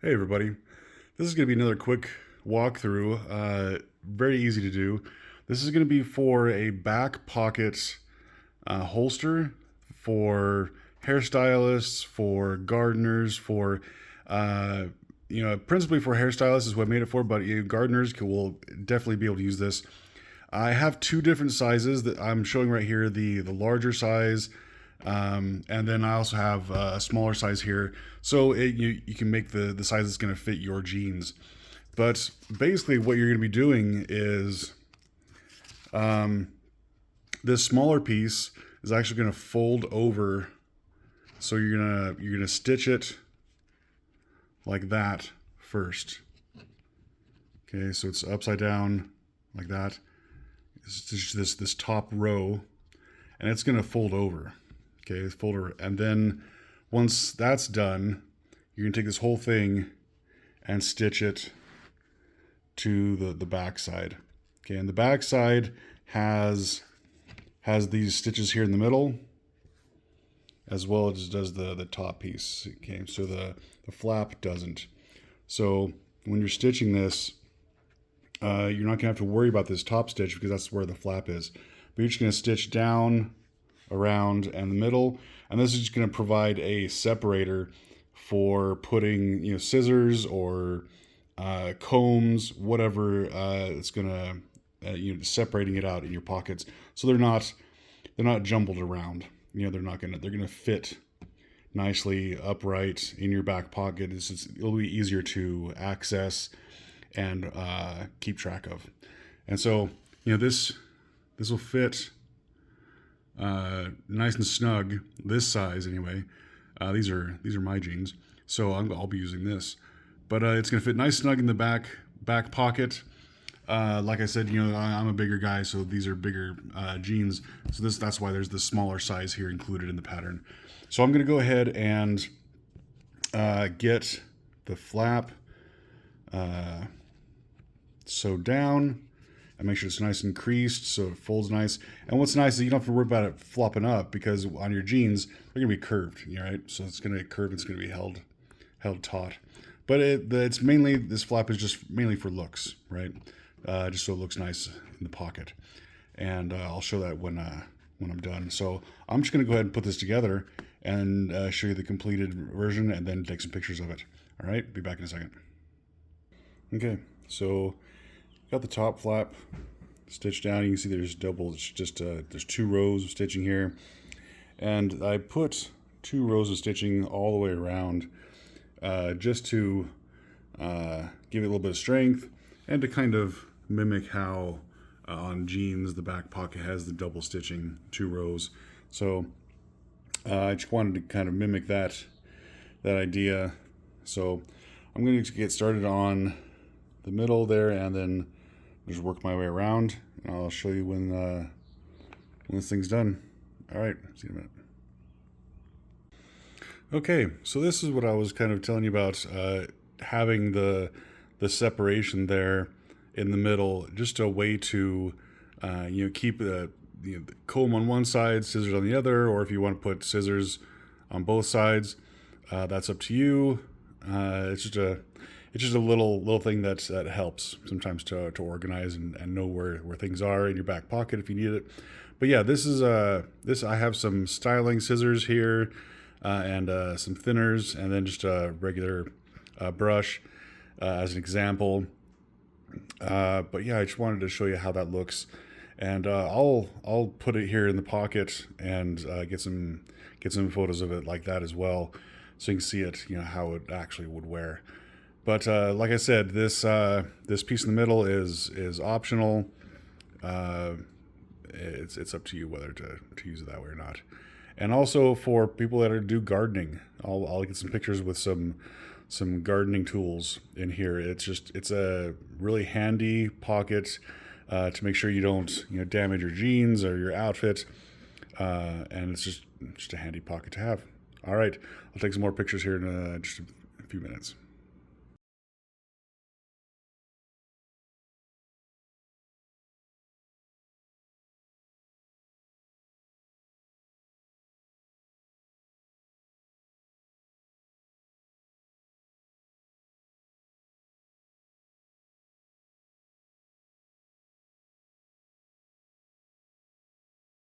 Hey everybody, this is going to be another quick walkthrough, very easy to do. This is going to be for a back pocket holster for hairstylists, for gardeners, for, principally for hairstylists is what I made it for, but gardeners will definitely be able to use this. I have two different sizes that I'm showing right here, the larger size, and then I also have a smaller size here. So you can make the size that's going to fit your jeans. But basically what you're going to be doing is this smaller piece is actually going to fold over. So you're gonna stitch it like that first. Okay, so it's upside down like that. Stitch this top row, and it's gonna fold over. Okay, fold over, and then once that's done, you're gonna take this whole thing and stitch it to the back side. Okay, and the back side has these stitches here in the middle, as well as does the top piece. Okay, so the flap doesn't. So when you're stitching this, you're not gonna have to worry about this top stitch because that's where the flap is. But you're just gonna stitch down, around, and the middle, and this is just gonna provide a separator for putting, scissors or combs, whatever. It's gonna separating it out in your pockets, so they're not jumbled around. They're gonna fit nicely upright in your back pocket. It'll be easier to access and keep track of. And so this will fit nice and snug, this size anyway. These are my jeans, so I'll be using this. But it's gonna fit nice snug in the back pocket. Like I said, I'm a bigger guy, so these are bigger jeans. So that's why there's this smaller size here included in the pattern. So I'm gonna go ahead and get the flap sewed down and make sure it's nice and creased so it folds nice. And what's nice is you don't have to worry about it flopping up, because on your jeans they're gonna be curved, right? So it's gonna curve, it's gonna be held taut. But it's mainly, this flap is just mainly for looks, right? Just so it looks nice in the pocket. And I'll show that when I'm done. So I'm just gonna go ahead and put this together and show you the completed version and then take some pictures of it. All right, be back in a second. Okay, so got the top flap stitched down. You can see there's there's two rows of stitching here. And I put 2 rows of stitching all the way around just to give it a little bit of strength and to kind of mimic how on jeans the back pocket has the double stitching, 2 rows. So I just wanted to kind of mimic that idea. So I'm going to get started on the middle there and then just work my way around, and I'll show you when this thing's done. All right, see you in a minute. Okay, so this is what I was kind of telling you about, having the separation there in the middle, just a way to keep the comb on one side, scissors on the other, or if you want to put scissors on both sides, that's up to you. It's just a little thing that helps sometimes to organize and know where things are in your back pocket if you need it. But yeah, this is I have some styling scissors here, and some thinners, and then just a regular brush as an example. But yeah, I just wanted to show you how that looks, and I'll put it here in the pocket and get some photos of it like that as well, so you can see it, how it actually would wear. But like I said, this piece in the middle is optional. It's up to you whether to use it that way or not. And also for people that do gardening, I'll get some pictures with some gardening tools in here. It's a really handy pocket to make sure you don't damage your jeans or your outfit, and it's just a handy pocket to have. All right, I'll take some more pictures here in just a few minutes.